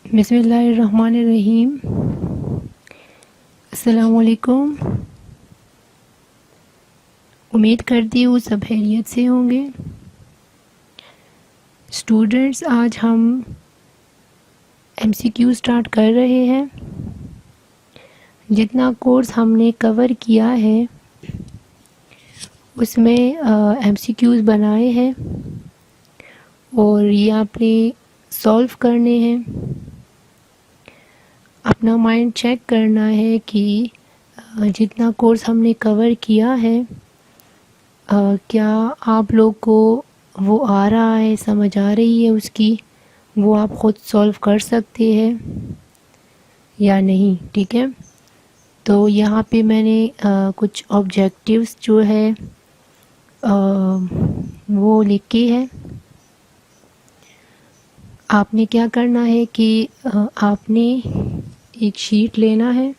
बिस्मिल्लाहिर्रहमानिर्रहीम। अस्सलामुअलैकुम। उम्मीद करती हूँ सब खैरियत से होंगे। स्टूडेंट्स, आज हम MCQ स्टार्ट कर रहे हैं। जितना कोर्स हमने कवर किया है उसमें MCQs बनाए हैं और ये आपने सॉल्व करने हैं। अपना माइंड चेक करना है कि जितना कोर्स हमने कवर किया है क्या आप लोग को वो आ रहा है, समझ आ रही है उसकी, वो आप ख़ुद सॉल्व कर सकते हैं या नहीं। ठीक है, तो यहाँ पे मैंने कुछ ऑब्जेक्टिव्स जो है वो लिखे हैं। आपने क्या करना है कि आपने एक शीट लेना है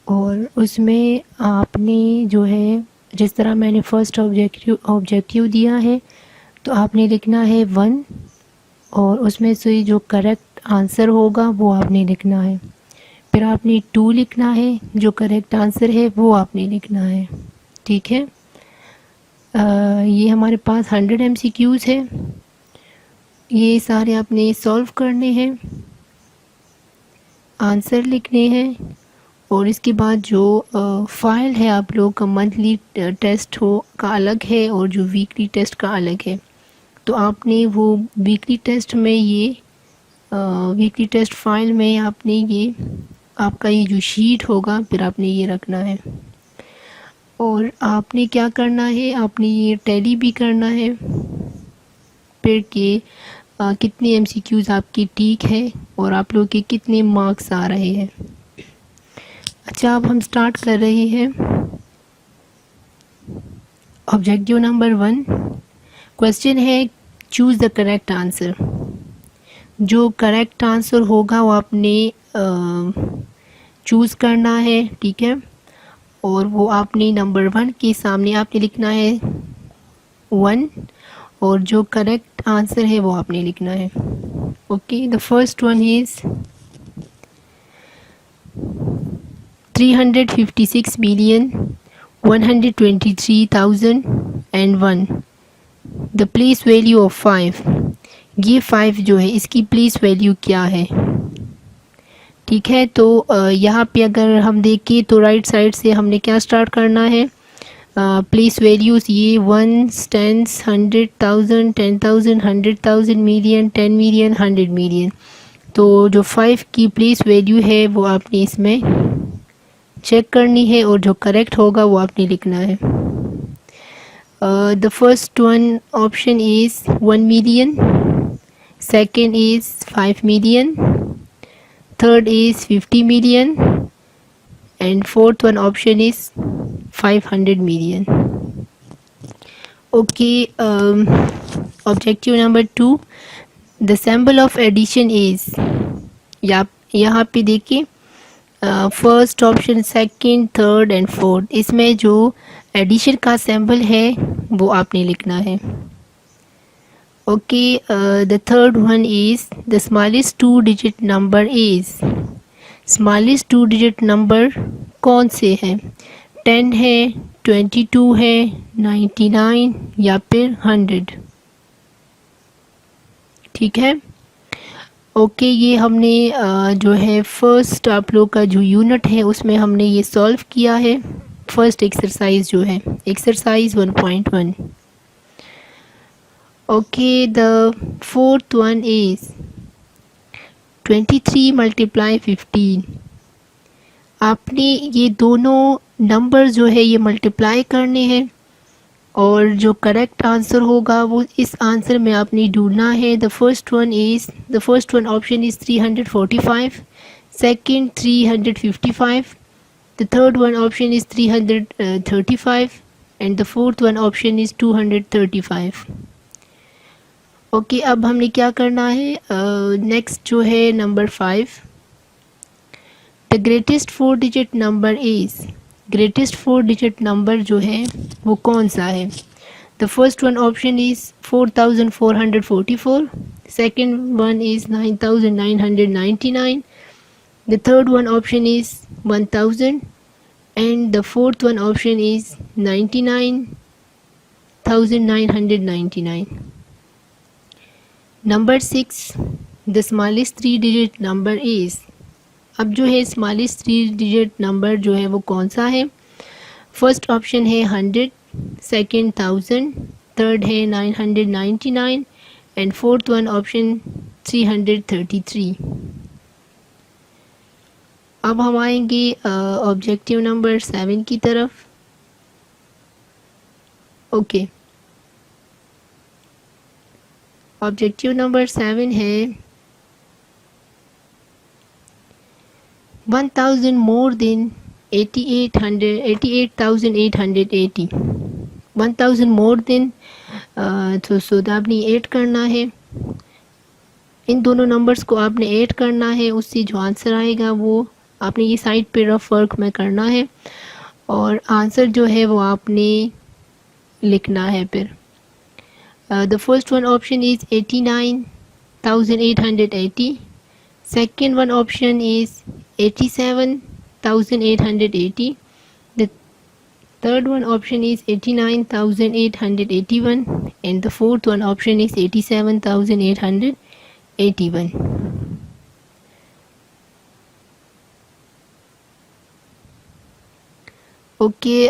और उसमें आपने जो है, जिस तरह मैंने फर्स्ट ऑब्जेक्टिव दिया है, तो आपने लिखना है 1 और उसमें से जो करेक्ट आंसर होगा वो आपने लिखना है। फिर आपने 2 लिखना है, जो करेक्ट आंसर है वो आपने लिखना है। ठीक है, ये हमारे पास 100 MCQs है। ये सारे आपने सॉल्व करने हैं, आंसर लिखने हैं और इसके बाद जो फ़ाइल है आप लोग का मंथली टेस्ट हो का अलग है और जो वीकली टेस्ट का अलग है। तो आपने वो वीकली टेस्ट में ये वीकली टेस्ट फाइल में आपने ये आपका ये जो शीट होगा फिर आपने ये रखना है। और आपने क्या करना है, आपने ये टैली भी करना है फिर के कितने MCQs आपकी ठीक है और आप लोग के कितने मार्क्स आ रहे हैं। अच्छा, अब हम स्टार्ट कर रहे हैं। ऑब्जेक्टिव नंबर 1 क्वेश्चन है, चूज़ द करेक्ट आंसर। जो करेक्ट आंसर होगा वो आपने चूज़ करना है। ठीक है, और वो आपने नंबर 1 के सामने आपने लिखना है 1 और जो करेक्ट आंसर है वो आपने लिखना है। Okay, the first one is 356,123,001 the place value of 5। ये 5 जो है इसकी प्लेस वैल्यू क्या है। ठीक है, तो यहाँ पे अगर हम देखें तो राइट साइड से हमने क्या स्टार्ट करना है, प्लेस वैल्यूज़ ये 1, 10, 100,000, 10,000, 100,000, मिलियन, 10 मिलियन, 100 मिलियन। तो जो 5 की प्लेस वैल्यू है वो आपने इसमें चेक करनी है और जो करेक्ट होगा वो आपने लिखना है। The first one option is 1 million, second is 5 million, third is 50 million and fourth one option is 500 million. Okay, objective number 2, the symbol of addition is, यहाँ पे देखिए first option, second, third and fourth, इसमें जो addition का symbol है वो आपने लिखना है। Okay, the third one is the smallest 2 digit number is. Smallest 2 digit number कौन से हैं, 10 है, 22 है, 99 या फिर 100। ठीक है, ओके, ये हमने जो है फर्स्ट आप लोग का जो यूनिट है उसमें हमने ये सॉल्व किया है। फर्स्ट एक्सरसाइज जो है exercise 1.1। Okay, the fourth one is 23 multiply 15। आपने ये दोनों नंबर जो है ये मल्टीप्लाई करने हैं और जो करेक्ट आंसर होगा वो इस आंसर में आपने ढूंढना है। The first one option is 345, second 355, the third one option is 335 and the fourth one option is 235। Okay, अब हमने क्या करना है, नेक्स्ट जो है number 5, the greatest 4 digit number is. Greatest 4 digit number जो है वो कौन सा है। The first one option is 4444, second one is 9999, the third one option is 1000, and the fourth one option is 99,999. Number 6, the smallest 3-digit number is, अब जो है smallest 3-digit number जो है वो कौन सा है? फर्स्ट ऑप्शन है 100, सेकंड 1000, थर्ड है 999 एंड फोर्थ वन ऑप्शन 333. अब हम आएंगे ऑब्जेक्टिव नंबर 7 की तरफ. ओके, ऑब्जेक्टिव नंबर 7 है 1000 more than 88,880. 1000 more than, तो सो आपने ऐड करना है, इन दोनों नंबर्स को आपने ऐड करना है. उससे जो आंसर आएगा वो आपने ये साइड पे रफ वर्क में करना है और आंसर जो है वो आपने लिखना है. फिर the first one option is 89,880. second one option is 87,880. the third one option is 89,881 and the fourth one option is 87,881. okay,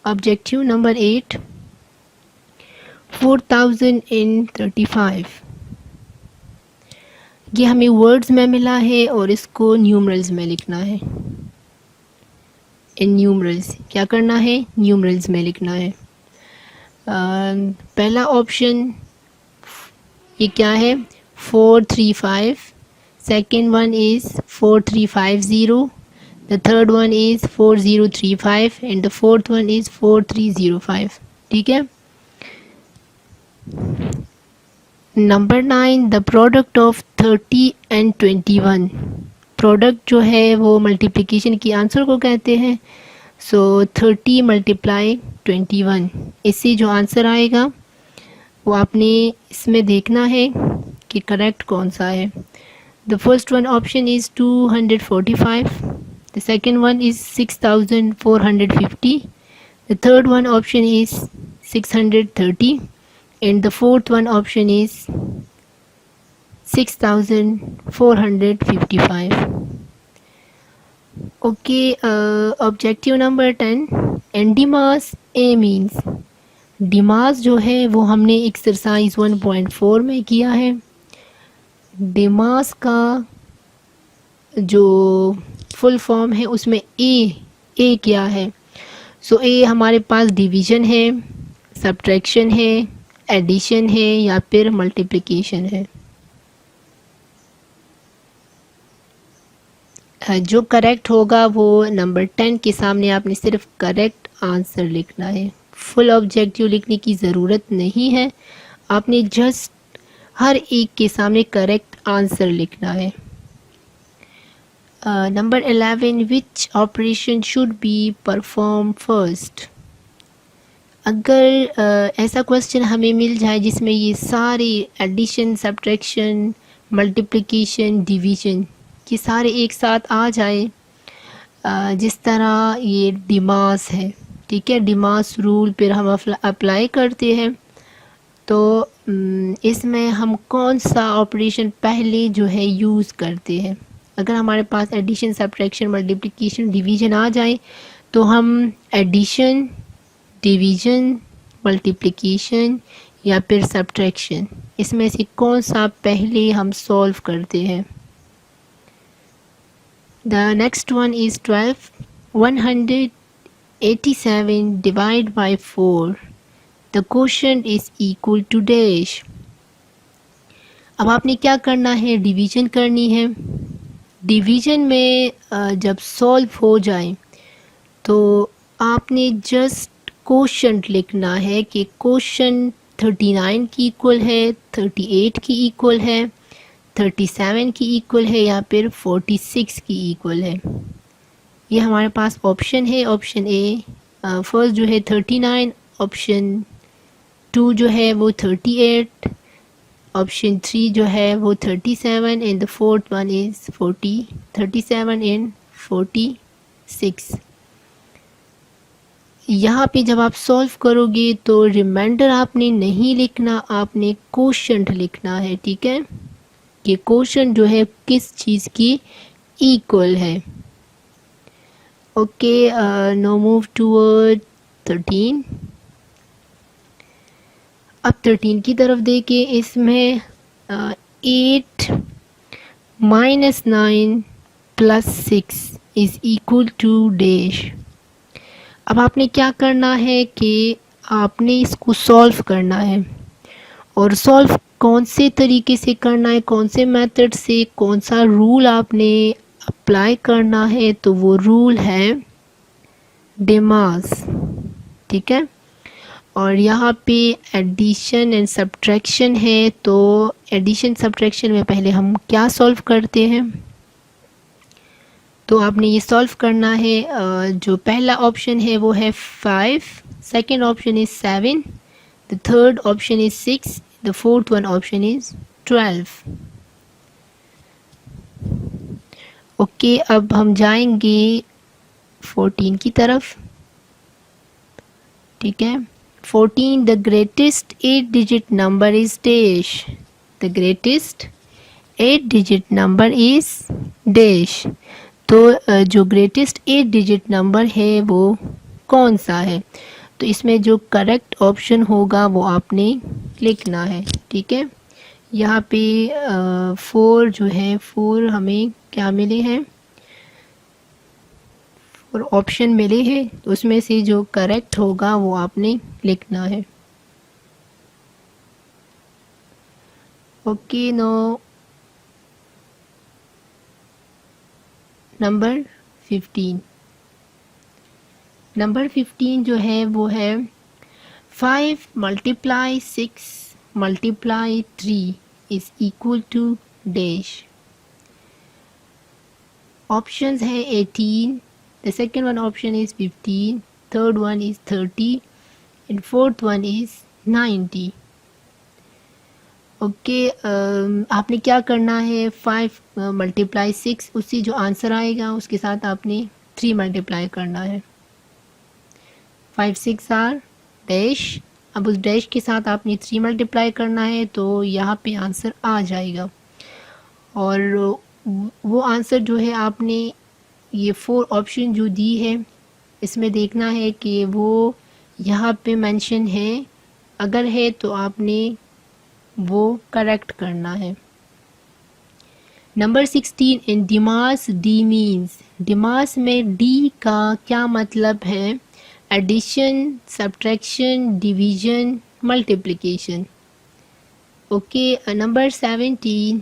objective number 8, 4035. ये हमें वर्ड्स में मिला है और इसको न्यूमरल्स में लिखना है. इन न्यूमरल्स क्या करना है? न्यूमरल्स में लिखना है. पहला ऑप्शन ये क्या है? 435. Second one is 4350. The third one is 4035 and the fourth one is 4305. ठीक है. Number 9, the product of 30 and 21. Product जो है वो मल्टीप्लिकेशन की आंसर को कहते हैं. सो 30 मल्टीप्लाई 21, इससे जो आंसर आएगा वो आपने इसमें देखना है कि करेक्ट कौन सा है. The first one option is 245. The second one is 6450. The third one option is 630 and the fourth one option is 6455. okay, objective number 10, NDMAS A means. DMAS जो है वो हमने एक्सरसाइज 1.4 में किया है. DMAS का जो फुल फॉर्म है उसमें ए क्या है? सो ए हमारे पास डिवीज़न है, सब्ट्रैक्शन है, एडिशन है या फिर मल्टीप्लिकेशन है. जो करेक्ट होगा वो नंबर 10 के सामने आपने सिर्फ करेक्ट आंसर लिखना है. फुल ऑब्जेक्टिव लिखने की ज़रूरत नहीं है, आपने जस्ट हर एक के सामने करेक्ट आंसर लिखना है. Number 11, which operation should be perform first. अगर ऐसा क्वेश्चन हमें मिल जाए जिसमें ये सारे एडिशन, सब्ट्रैक्शन, मल्टीप्लिकेशन, डिवीज़न ये सारे एक साथ आ जाए, जिस तरह ये डिमास है, ठीक है, डिमास रूल फिर हम अप्लाई करते हैं, तो इसमें हम कौन सा ऑपरेशन पहले जो है यूज़ करते हैं. अगर हमारे पास एडिशन, सब्ट्रैक्शन, मल्टीप्लिकेशन, डिवीज़न आ जाए तो हम एडिशन, डिवीज़न, मल्टीप्लिकेशन या फिर सब्ट्रैक्शन, इसमें से कौन सा पहले हम सॉल्व करते हैं. The next one is 12. 187 divide by 4. The quotient is equal to dash. अब आपने क्या करना है? डिवीज़न करनी है. डिवीज़न में जब सॉल्व हो जाए तो आपने जस्ट क्वोशंट लिखना है कि क्वोशंट 39 की इक्वल है, 38 की इक्वल है, 37 की इक्वल है या फिर 46 की इक्वल है. ये हमारे पास ऑप्शन है. ऑप्शन ए फर्स्ट जो है 39, ऑप्शन 2 जो है वो 38, ऑप्शन 3 जो है वो 37 and the fourth one is 40, 37 and 46। यहाँ पे जब आप सॉल्व करोगे तो रिमाइंडर आपने नहीं लिखना, आपने कोशंट लिखना है, ठीक है। ये कोशंट जो है किस चीज़ की इक्वल है। Okay, no move toward 13। अब 13 की तरफ देखिए, इसमें 8 minus 9 plus 6 is equal to dash. अब आपने क्या करना है कि आपने इसको सॉल्व करना है, और सॉल्व कौन से तरीके से करना है, कौन से मेथड से, कौन सा रूल आपने अप्लाई करना है, तो वो रूल है डेमास, ठीक है। और यहाँ पे एडिशन एंड सब्ट्रैक्शन है, तो एडिशन सब्ट्रैक्शन में पहले हम क्या सॉल्व करते हैं, तो आपने ये सॉल्व करना है। जो पहला ऑप्शन है वो है 5, second option is 7, the third option is 6, the fourth one option is 12। Okay, अब हम जाएंगे 14 की तरफ, ठीक है। 14, the greatest 8 digit number is dash, the greatest 8 digit number is dash. तो जो ग्रेटेस्ट 8 डिजिट नंबर है वो कौन सा है, तो इसमें जो करेक्ट ऑप्शन होगा वो आपने लिखना है, ठीक है। यहाँ पे 4 जो है, 4 हमें क्या मिले हैं, 4 ऑप्शन मिले हैं, तो उसमें से जो करेक्ट होगा वो आपने लिखना है। Okay, no number 15। नंबर 15 जो है वो है 5 multiply 6 multiply 3 is equal to dash. Options है 18, the second one option is 15, third one is 30 and fourth one is 90। Okay, आपने क्या करना है, 5 मल्टीप्लाई 6, उससे जो आंसर आएगा उसके साथ आपने 3 मल्टीप्लाई करना है। 5 6 आर डैश, अब उस डैश के साथ आपने 3 मल्टीप्लाई करना है, तो यहाँ पे आंसर आ जाएगा। और वो आंसर जो है आपने ये 4 ऑप्शन जो दी है इसमें देखना है कि वो यहाँ पे मेंशन है, अगर है तो आपने वो करेक्ट करना है। Number 16, in DMAS D means, DMAS में डी का क्या मतलब है, addition, subtraction, division, multiplication. Okay, number 17,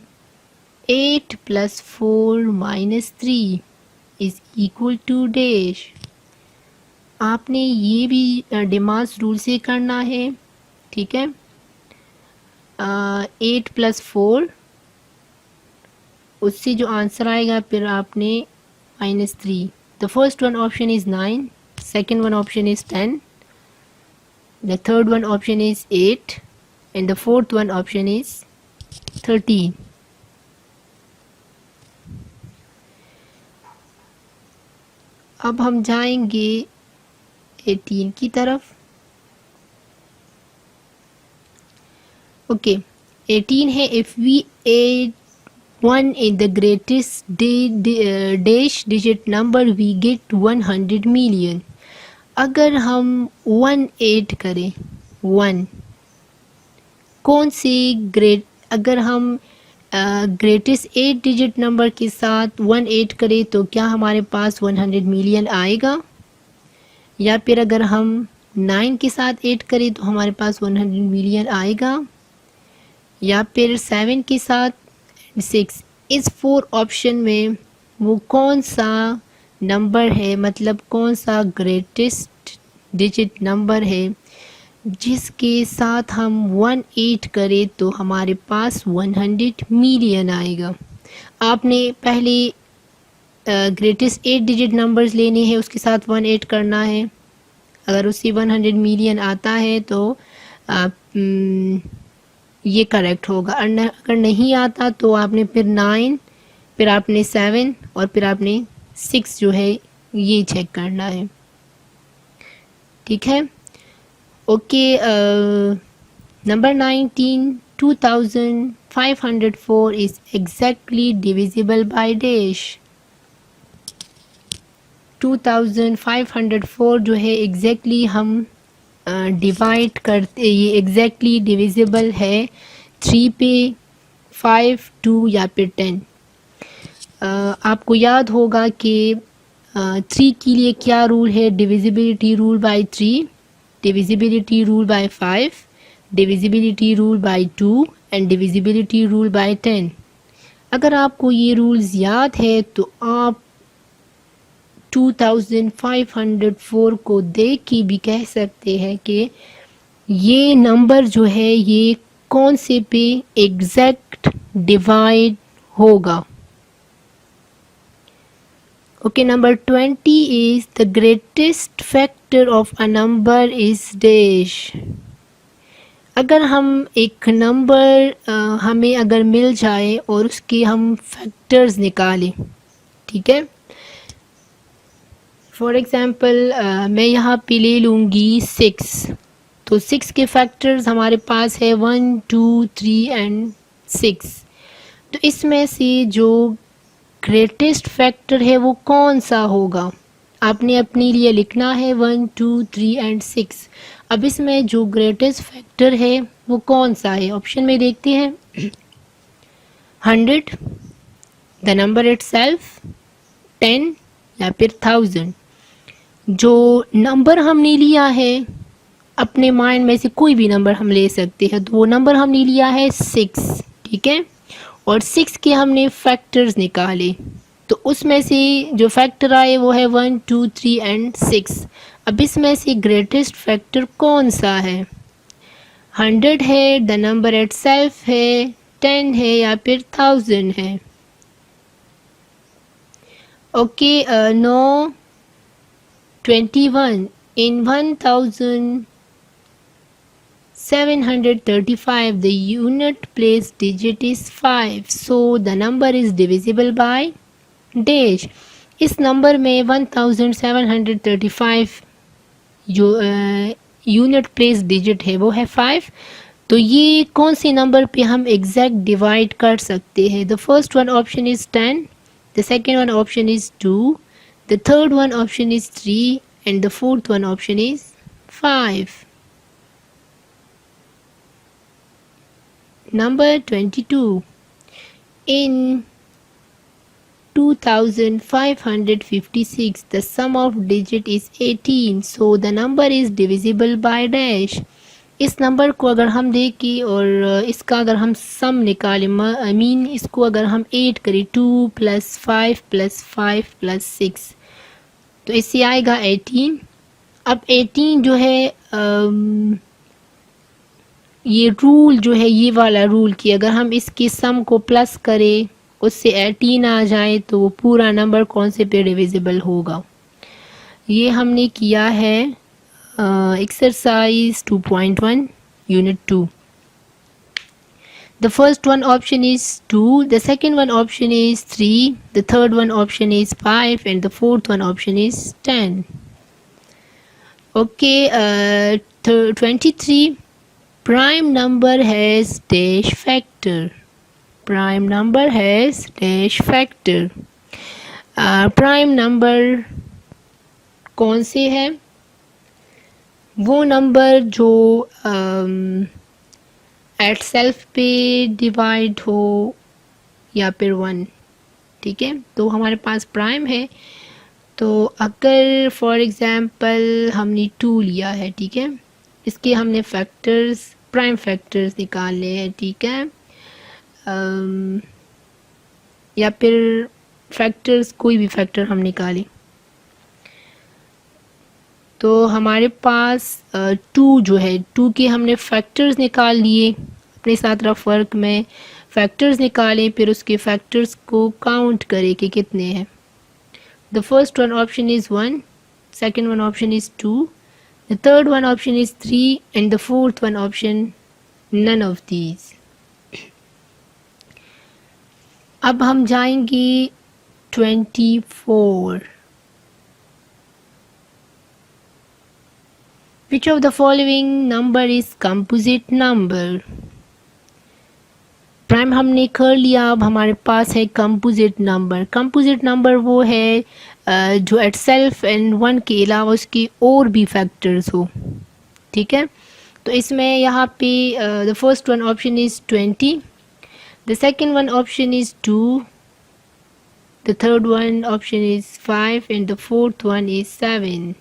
8 + 4 - 3 is equal to dash. आपने ये भी डिमास रूल से करना है, ठीक है। 8 + 4, उससे जो आंसर आएगा फिर आपने -3। The first one option is 9, second one option is 10, the third one option is 8 and the fourth one option is 13। अब हम जाएंगे 18 की तरफ। ओके, 18 है, if we add 1 in the greatest dash digit number we get 100 million। अगर हम 1 add करें, 1 कौन सी ग्रेट, अगर हम ग्रेटेस्ट 8 डिजिट नंबर के साथ 1 ऐड करें तो क्या हमारे पास 100 मिलियन आएगा, या फिर अगर हम 9 के साथ ऐड करें तो हमारे पास 100 मिलियन आएगा, या फिर 7 के साथ 6। इस 4 ऑप्शन में वो कौन सा नंबर है, मतलब कौन सा ग्रेटेस्ट डिजिट नंबर है जिसके साथ हम 1 ऐड करें तो हमारे पास 100 मिलियन आएगा। आपने पहले ग्रेटेस्ट 8 डिजिट नंबर्स लेने हैं, उसके साथ 1 ऐड करना है, अगर उससे 100 मिलियन आता है तो आप ये करेक्ट होगा। अगर नहीं आता तो आपने फिर 9, फिर आपने 7 और फिर आपने 6 जो है ये चेक करना है। ठीक है, okay. Number 19, 2504 is exactly divisible by dash. 2504 जो है एग्जैक्टली हम डिवाइड करते, ये एग्जैक्टली डिविजिबल है 3 पे, 5, 2 या फिर 10। आपको याद होगा कि 3 के लिए क्या रूल है, divisibility rule by 3, divisibility rule by 5, divisibility rule by 2 and divisibility rule by 10। अगर आपको ये रूल्स याद है तो आप 2504 को देख के भी कह सकते हैं कि ये नंबर जो है ये कौन से पे एग्जैक्ट डिवाइड होगा। Okay, number 20 is the greatest factor of a number is dash. अगर हम एक नंबर हमें अगर मिल जाए और उसके हम फैक्टर्स निकालें, ठीक है, फॉर एग्ज़ाम्पल मैं यहाँ पे ले लूँगी 6, तो 6 के फैक्टर्स हमारे पास है 1, 2, 3 एंड 6। तो इसमें से जो ग्रेटेस्ट फैक्टर है वो कौन सा होगा, आपने अपने लिए लिखना है 1, 2, 3 एंड 6। अब इसमें जो ग्रेटेस्ट फैक्टर है वो कौन सा है, ऑप्शन में देखते हैं। 100, द नंबर इटसेल्फ, 10 या फिर 1000। जो नंबर हमने लिया है अपने माइंड में से कोई भी नंबर हम ले सकते हैं, तो वो नंबर हमने लिया है 6, ठीक है, और 6 के हमने फैक्टर्स निकाले, तो उसमें से जो फैक्टर आए वो है 1, 2, 3 एंड 6। अब इसमें से ग्रेटेस्ट फैक्टर कौन सा है, 100 है, द नंबर इटसेल्फ है, 10 है या फिर 1000 है। Okay, no 21 in 1735 the unit place digit is 5, so the number is divisible by dash। इस नंबर में 1735 जो यूनिट प्लेस डिजिट है वो है 5, तो ये कौन से नंबर पे हम एग्जैक्ट डिवाइड कर सकते हैं। The first one option is 10, the second one option is 2, the third one option is 3 and the fourth one option is 5. Number 22, in 2556 the sum of digit is 18, so the number is divisible by dash। इस number को अगर हम देखें और इसका अगर हम सम निकालें, इसको अगर हम 8 करें, 2 + 5 + 5 + 6, तो इससे आएगा 18। अब 18 जो है ये रूल जो है, ये वाला रूल कि अगर हम इसके सम को प्लस करें उससे 18 आ जाए तो वो पूरा नंबर कौन से पे डिविजिबल होगा। ये हमने किया है exercise 2.1 unit 2। The first one option is 2, the second one option is 3, the third one option is 5 and the fourth one option is 10. Okay, 23, prime number has dash factor, prime number has dash factor। Prime number कौन से है, वो number जो eight self पे divide हो या फिर 1, ठीक है, तो हमारे पास प्राइम है। तो अगर फॉर एग्ज़ाम्पल हमने 2 लिया है, ठीक है, इसके हमने फैक्टर्स, प्राइम फैक्टर्स निकालने हैं, ठीक है, या फिर फैक्टर्स कोई भी फैक्टर हम निकालें, तो हमारे पास 2 जो है, 2 के हमने फैक्टर्स निकाल लिए, अपने साथ रफ वर्क में फैक्टर्स निकालें, फिर उसके फैक्टर्स को काउंट करें कि कितने हैं। The first one option is 1, second one option is 2, the third one option is 3 and the fourth one option none of these. अब हम जाएंगे 24। Which of the following number is composite number? Prime हमने कर लिया, अब हमारे पास है composite number. Composite number वो है जो एट सेल्फ एंड वन के अलावा उसके और भी फैक्टर्स हो, ठीक है। तो इसमें यहाँ पे the first one option is 20, the second one option is 2, the third one option is 5 and the fourth one is 7।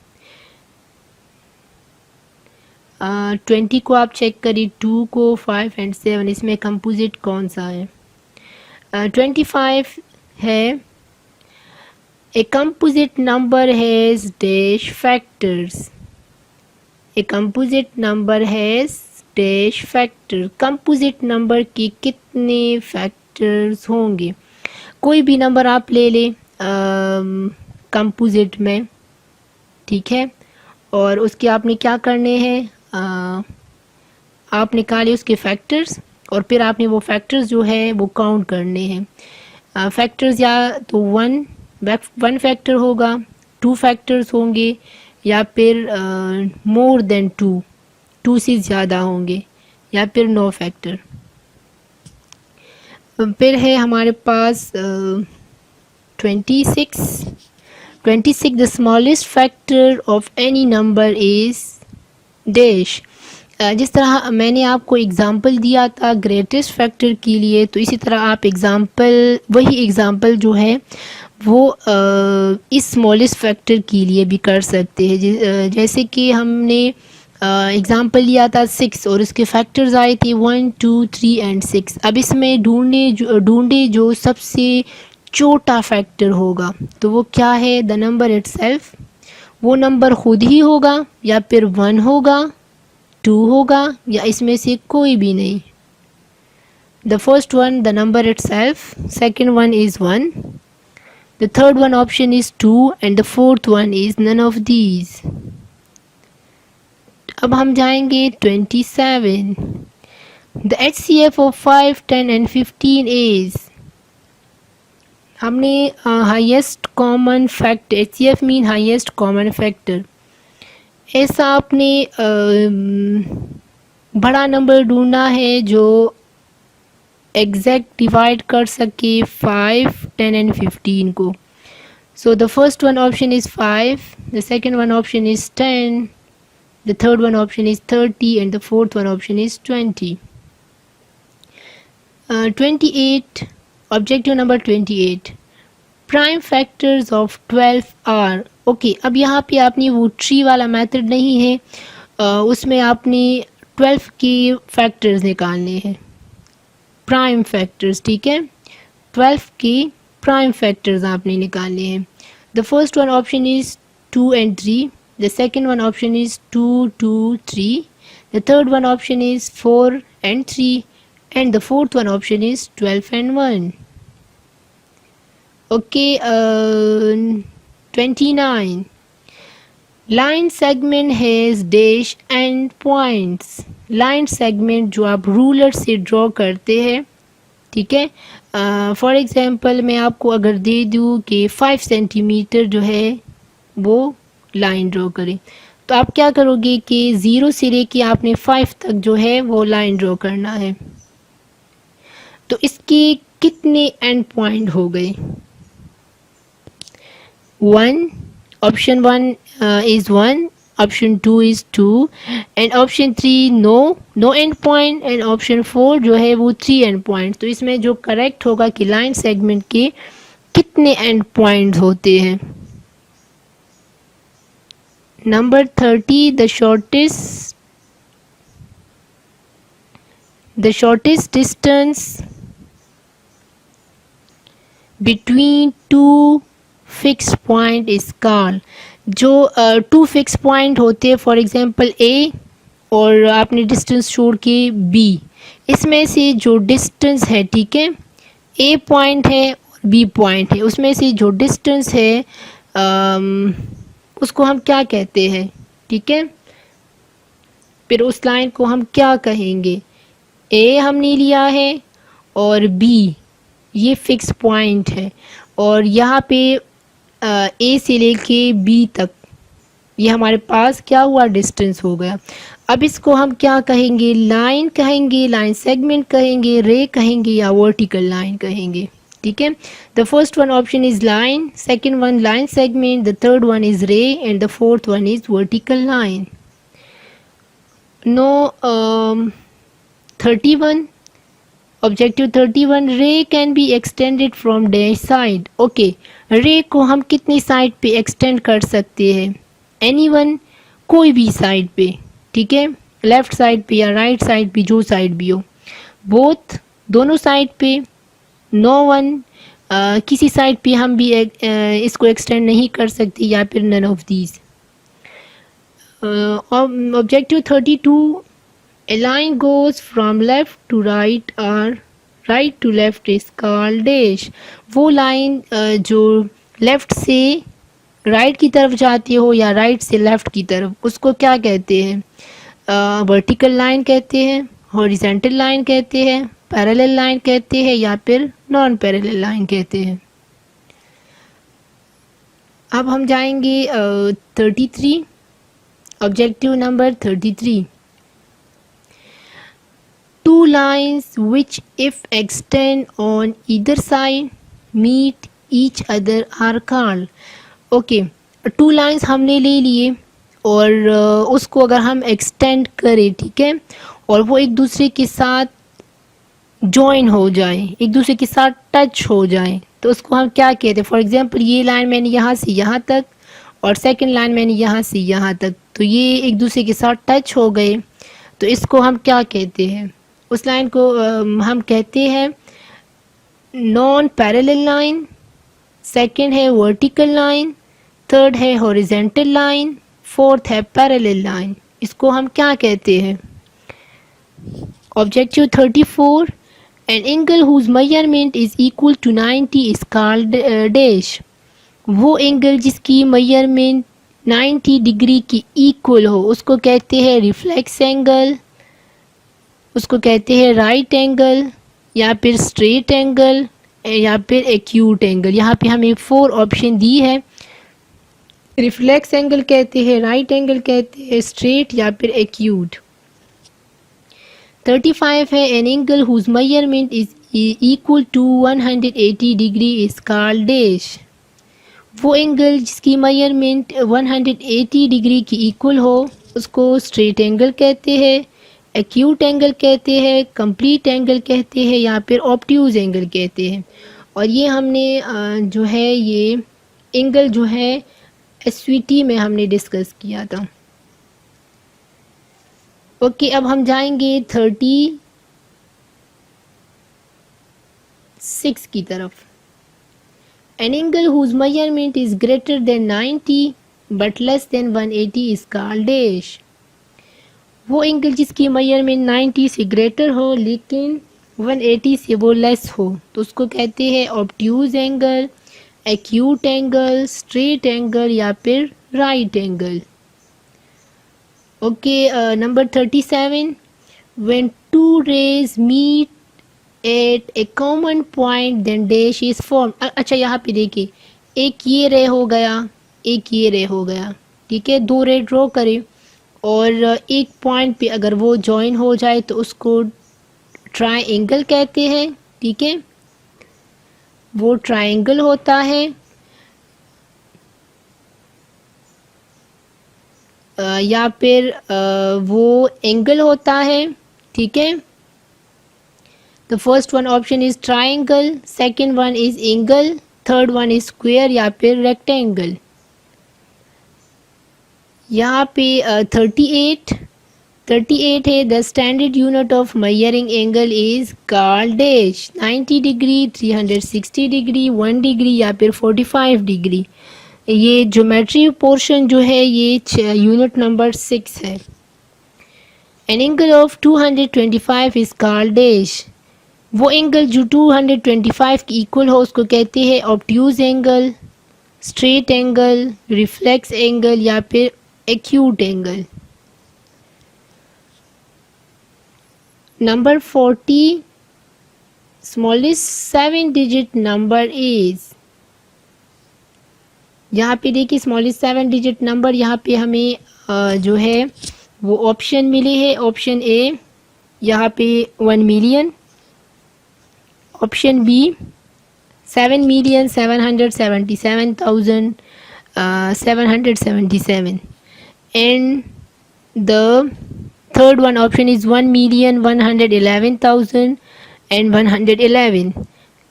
20 को आप चेक करिए, 2 को, 5 एंड 7, इसमें कंपोजिट कौन सा है? 25 है, a composite number has dash factors. A composite number has dash factor. Composite number के कितने फैक्टर्स होंगे? कोई भी नंबर आप ले लें कंपोजिट में, ठीक है, और उसके आपने क्या करने हैं, आप निकाले उसके फैक्टर्स और फिर आपने वो फैक्टर्स जो है वो काउंट करने हैं। फैक्टर्स या तो वन फैक्टर होगा, 2 फैक्टर्स होंगे, या फिर मोर देन 2 से ज़्यादा होंगे, या फिर नो फैक्टर। फिर है हमारे पास 26। The smallest factor of any number is dash. जिस तरह मैंने आपको एग्ज़ाम्पल दिया था ग्रेटेस्ट फैक्टर के लिए, तो इसी तरह आप वही एग्ज़ाम्पल जो है वो इस स्मॉलेस्ट फैक्टर के लिए भी कर सकते हैं। जैसे कि हमने एग्ज़ाम्पल लिया था 6 और इसके फैक्टर्स आए थे 1, 2, 3 एंड 6। अब इसमें ढूंढे जो सबसे छोटा फैक्टर होगा, तो वो क्या है? The number itself. वो नंबर खुद ही होगा, या फिर 1 होगा, 2 होगा, या इसमें से कोई भी नहीं। The first one the number itself, second one is 1, the third one option is 2 and the fourth one is none of these. अब हम जाएंगे 27। The HCF of 5, 10 and 15 is. हमने highest common factor, HCF mean highest common factor. ऐसा आपने बड़ा number ढूंढना है जो एग्जैक्ट डिवाइड कर सके 5, 10 एंड 15 को। So the first one option is 5, the second one option is 10, the third one option is 30 and the fourth one option is 20। 28, objective number 28, prime factors of 12 are. Okay, अब यहाँ पे आपने वो tree वाला method नहीं है, उसमें आपने 12 के फैक्टर्स निकालने हैं, प्राइम फैक्टर्स, ठीक है। 12 के प्राइम फैक्टर्स आपने निकालने हैं। The first one option is 2 and 3, the second one option is 2, 2, 3, the third one option is 4 and 3 and the fourth one option is 12 and 1. Okay, 29. Line segment has dash and points. Line segment जो आप ruler से draw करते हैं, ठीक है। For example मैं आपको अगर दे दूँ कि 5 सेंटीमीटर जो है वो लाइन ड्रॉ करें, तो आप क्या करोगे कि 0 से लेके आपने 5 तक जो है वो लाइन ड्रॉ करना है। तो इसके कितने एंड पॉइंट हो गए? 1, option 1 is 1, option 2 is 2 and option 3 no and point, and option 4 जो है वो 3 एंड पॉइंट। तो इसमें जो करेक्ट होगा कि लाइन सेगमेंट के कितने एंड पॉइंट्स होते हैं। Number 30, the shortest distance between 2 fix point is called. जो 2 फिक्स पॉइंट होते हैं, फॉर एग्जांपल ए और आपने डिस्टेंस छोड़ के बी, इसमें से जो डिस्टेंस है, ठीक है, ए पॉइंट है और बी पॉइंट है, उसमें से जो डिस्टेंस है उसको हम क्या कहते हैं, ठीक है। फिर उस लाइन को हम क्या कहेंगे? ए हमने लिया है और बी, ये फिक्स पॉइंट है और यहाँ पे ए से लेके बी तक ये हमारे पास क्या हुआ, डिस्टेंस हो गया। अब इसको हम क्या कहेंगे, लाइन कहेंगे, लाइन सेगमेंट कहेंगे, रे कहेंगे या वर्टिकल लाइन कहेंगे। ठीक है, the first one option is line, second one line segment, the third one is ray and the fourth one is vertical line. No 31 objective 31, ray can be extended from dash side. Okay, ray को हम कितनी side पे extend कर सकते हैं, anyone, कोई भी side पे। ठीक है, लेफ्ट साइड पे या राइट साइड पे, जो साइड भी हो, बोथ, दोनों साइड पे। नो वन, किसी साइड पे हम भी इसको एक्सटेंड नहीं कर सकते या फिर none of these. Objective 32, a line goes from left to right or right to left is called dash। वो लाइन जो लेफ्ट से राइट की तरफ जाती हो या राइट से लेफ्ट की तरफ, उसको क्या कहते हैं, वर्टिकल लाइन कहते हैं, हॉरिजॉन्टल लाइन कहते हैं, पैरेलल लाइन कहते हैं या फिर नॉन पैरेलल लाइन कहते हैं। अब हम जाएंगे 33, objective number 33, two lines which if extend on either side meet each other are called। Okay, two lines हमने ले लिए और उसको अगर हम एक्सटेंड करें, ठीक है, और वो एक दूसरे के साथ जॉइन हो जाए, एक दूसरे के साथ टच हो जाए, तो उसको हम क्या कहते हैं। फॉर एग्जांपल ये लाइन मैंने यहाँ से यहाँ तक और सेकंड लाइन मैंने यहाँ से यहाँ तक, तो ये एक दूसरे के साथ टच हो गए, तो इसको हम क्या कहते हैं, उस लाइन को हम कहते हैं नॉन पैरेलल लाइन, सेकंड है वर्टिकल लाइन, थर्ड है हॉरिजॉन्टल लाइन, फोर्थ है पैरेलल लाइन। इसको हम क्या कहते हैं। Objective 34, an angle whose measurement is equal to 90 is called dash. वो एंगल जिसकी मेजरमेंट 90 डिग्री की इक्वल हो उसको कहते हैं रिफ्लेक्स एंगल, उसको कहते हैं राइट एंगल या फिर स्ट्रेट एंगल या फिर एक्यूट एंगल। यहाँ पे हमें 4 ऑप्शन दी है, रिफ्लेक्स एंगल कहते हैं, राइट एंगल कहते हैं, स्ट्रेट या फिर एक्यूट। 35 है, an angle whose measurement is equal to 180 degree is called dash. वो एंगल जिसकी मेजरमेंट 180 डिग्री की इक्वल हो उसको स्ट्रेट एंगल कहते हैं, एक्यूट एंगल कहते हैं, कंप्लीट एंगल कहते हैं या फिर ऑब्ट्यूज एंगल कहते हैं। और ये हमने जो है ये एंगल जो है एसवीटी में हमने डिस्कस किया था। ओके, अब हम जाएंगे 36 की तरफ। An angle whose measurement is greater than 90 but less than 180 is called dash. वो एंगल जिसकी मेजरमेंट 90 से ग्रेटर हो लेकिन 180 से वो लेस हो तो उसको कहते हैं obtuse angle, acute angle, straight angle या फिर right angle. Okay, number 37, when two rays meet at a common point then dash is form. अच्छा, यहाँ पे देखिए, एक ये रे हो गया, एक ये रे हो गया, ठीक है, 2 रे ड्रॉ करें और एक पॉइंट पे अगर वो जॉइन हो जाए तो उसको ट्रायंगल कहते हैं। ठीक है, वो ट्रायंगल होता है। या फिर वो एंगल होता है। ठीक है, the first one option is triangle, second one is angle, third one is square या फिर रेक्टेंगल। यहाँ पे 38 है, the standard unit of measuring angle is called dash. 90 degree, 360 degree, 1 degree या फिर 45 डिग्री। ये ज्योमेट्री पोर्शन जो है ये यूनिट नंबर 6 है। An angle of 225 is called dash. वो एंगल जो 225 की इक्वल हो उसको कहते हैं obtuse angle, straight angle, reflex angle या फिर acute angle. Number 40, smallest 7 digit number is, यहाँ पे देखिए स्मॉलेस्ट 7 डिजिट नंबर, यहाँ पे हमें जो है वो ऑप्शन मिले हैं। ऑप्शन ए यहाँ पे 1 million, option B 7,777,777 and the third one option is 1,111,111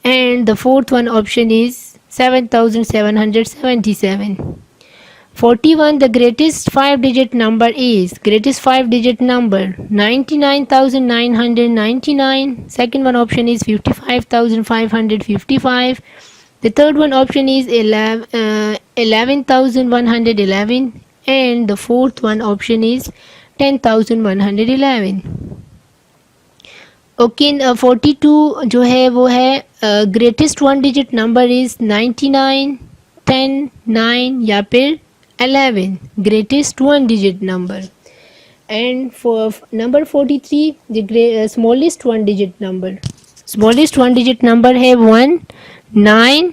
and the fourth one option is 7,777. 41 the greatest 5 digit number is, greatest 5 digit number 99,999. second one option is 55,555. the third one option is 11,111 and the fourth one option is 10,111. Okay 42 जो है वो है greatest 1 digit number is 99, 10, 9 या फिर 11, greatest 1 digit number. And for number 43 the smallest 1 digit number, smallest 1 digit number है 1, 9,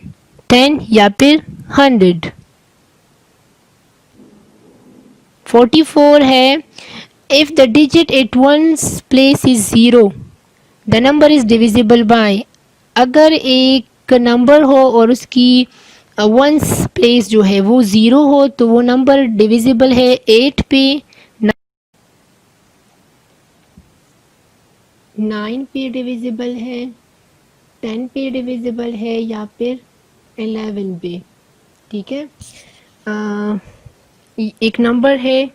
10 या फिर 100. 44 है if the digit at ones place is zero the number is divisible by. अगर एक नंबर हो और उसकी वंस प्लेस जो है वो ज़ीरो हो तो वो नंबर डिविजिबल है 8 पे, 9 पे डिविजिबल है, 10 पे डिविजिबल है या फिर 11 पे. ठीक है, एक नंबर है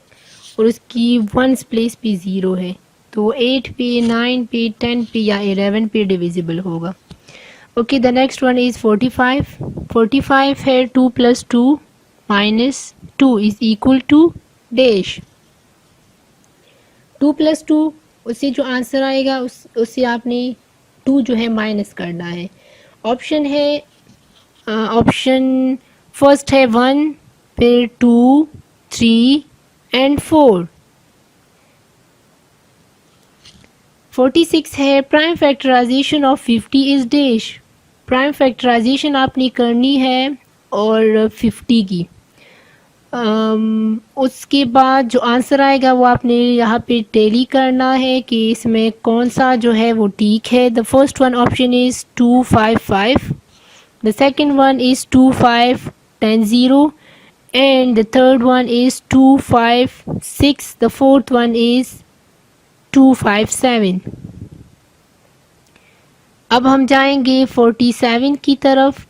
और उसकी वंस प्लेस पे ज़ीरो है तो 8 पे, 9 पे, 10 पे या 11 पे डिविजिबल होगा. Okay the next one is 45. 45 है 2 + 2 - 2 इज़ इक्वल टू डैश. 2 + 2 उससे जो आंसर आएगा उससे आपने 2 जो है माइनस करना है. ऑप्शन है ऑप्शन फर्स्ट है 1, फिर 2, 3 एंड 4. 46 है prime factorization of 50 is dash. Prime factorization आपने करनी है और 50 की. उसके बाद जो आंसर आएगा वो आपने यहाँ पे टैली करना है कि इसमें कौन सा जो है वो ठीक है. The first one option is 255, the second one is 2510 and the third one is 256, the fourth one is 257. अब हम जाएंगे 47 की तरफ.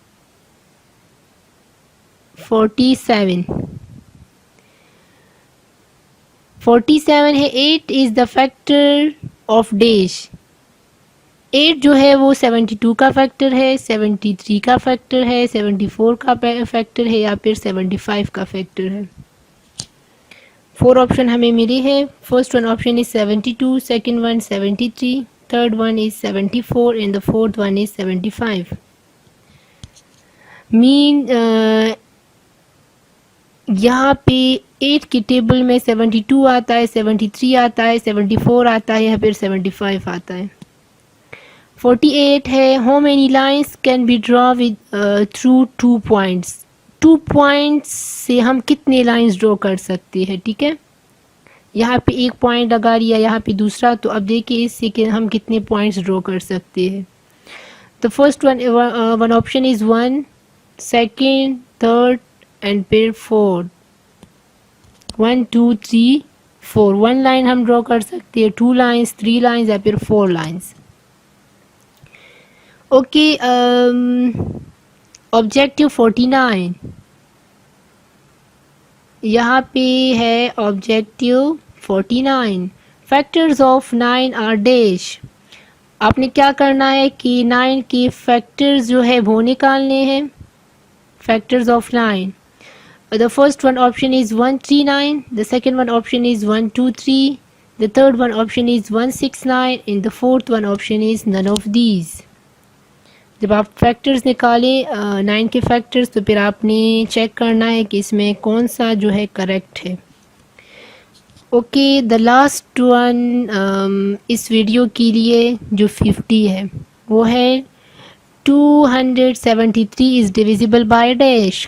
47 है 8 is the factor of dash. 8 जो है वो 72 का फैक्टर है, 73 का फैक्टर है, 74 का फैक्टर है या फिर 75 का फैक्टर है. 4 ऑप्शन हमें मिले हैं. First one option is 72, second one 73, third one is 74 and the fourth one is 75. Mean यहाँ पे 8 की टेबल में 72 आता है, 73 आता है, 74 आता है या फिर 75 आता है. 48 है how many lines can be draw with through 2 points. 2 points से हम कितने लाइन्स ड्रॉ कर सकते हैं. ठीक है, यहाँ पे एक पॉइंट लगा लिया, यहाँ पे दूसरा, तो अब देखिए इससे कि हम कितने पॉइंट्स ड्रॉ कर सकते हैं. The first one option is 1, second, third and फिर 4. 1, 2, 3, 4. 1 लाइन हम ड्रॉ कर सकते हैं, 2 लाइन्स, 3 लाइन्स या फिर 4 लाइन्स. ओके ऑब्जेक्टिव 49 यहाँ पे है. Objective 49 factors of 9 are dash. आपने क्या करना है कि 9 के फैक्टर्स जो है वो निकालने हैं. Factors of 9, the first one option is 139, the second one option is 123, the third one option is 169 and the fourth one option is none of these. जब आप फैक्टर्स निकालें 9 के फैक्टर्स तो फिर आपने चेक करना है कि इसमें कौन सा जो है करेक्ट है. ओके द लास्ट वन इस वीडियो के लिए जो 50 है. वो है 273 इज़ डिविजिबल बाय डैश।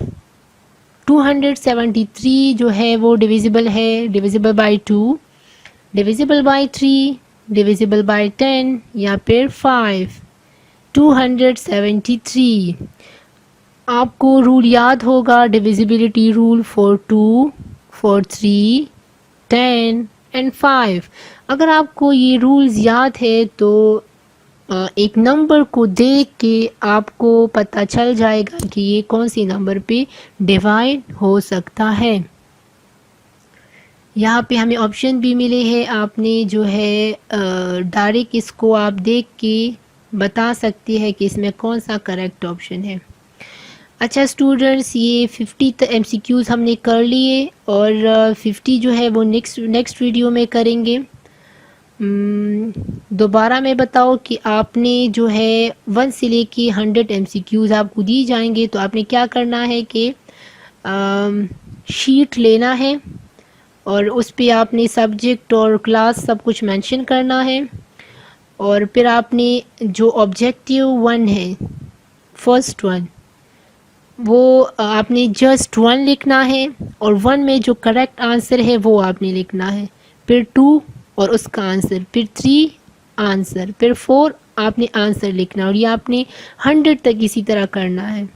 273 जो है वो डिविजिबल है, divisible by 2, divisible by 3, divisible by 10 या फिर 5। 273। आपको रूल याद होगा, divisibility rule for 2, for 3, 10 and 5। अगर आपको ये रूल्स याद है तो एक नंबर को देख के आपको पता चल जाएगा कि ये कौन सी नंबर पे डिवाइड हो सकता है। यहाँ पे हमें ऑप्शन भी मिले हैं, आपने जो है डायरेक्ट इसको आप देख के बता सकते हैं कि इसमें कौन सा करेक्ट ऑप्शन है। अच्छा स्टूडेंट्स, ये 50 MCQs हमने कर लिए और 50 जो है वो नेक्स्ट वीडियो में करेंगे। दोबारा मैं बताओ कि आपने जो है 1 से लेके 100 MCQs आपको दी जाएंगे, तो आपने क्या करना है कि शीट लेना है और उस पे आपने सब्जेक्ट और क्लास सब कुछ मेंशन करना है, और फिर आपने जो ऑब्जेक्टिव 1 है, फर्स्ट वन, वो आपने जस्ट 1 लिखना है और 1 में जो करेक्ट आंसर है वो आपने लिखना है, फिर 2 और उसका आंसर, फिर 3 आंसर, फिर 4 आपने आंसर लिखना, और ये आपने 100 तक इसी तरह करना है।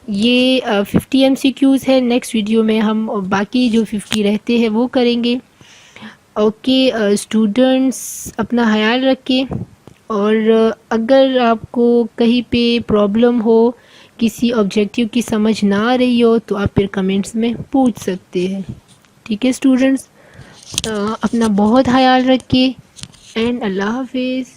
ये 50 MCQs है। नेक्स्ट वीडियो में हम बाकी जो 50 रहते हैं वो करेंगे। ओके स्टूडेंट्स, अपना ख्याल रखें, और अगर आपको कहीं पे प्रॉब्लम हो, किसी ऑब्जेक्टिव की समझ ना आ रही हो, तो आप फिर कमेंट्स में पूछ सकते हैं। ठीक है स्टूडेंट्स, अपना बहुत ख्याल रखिए एंड अल्लाह हाफिज़।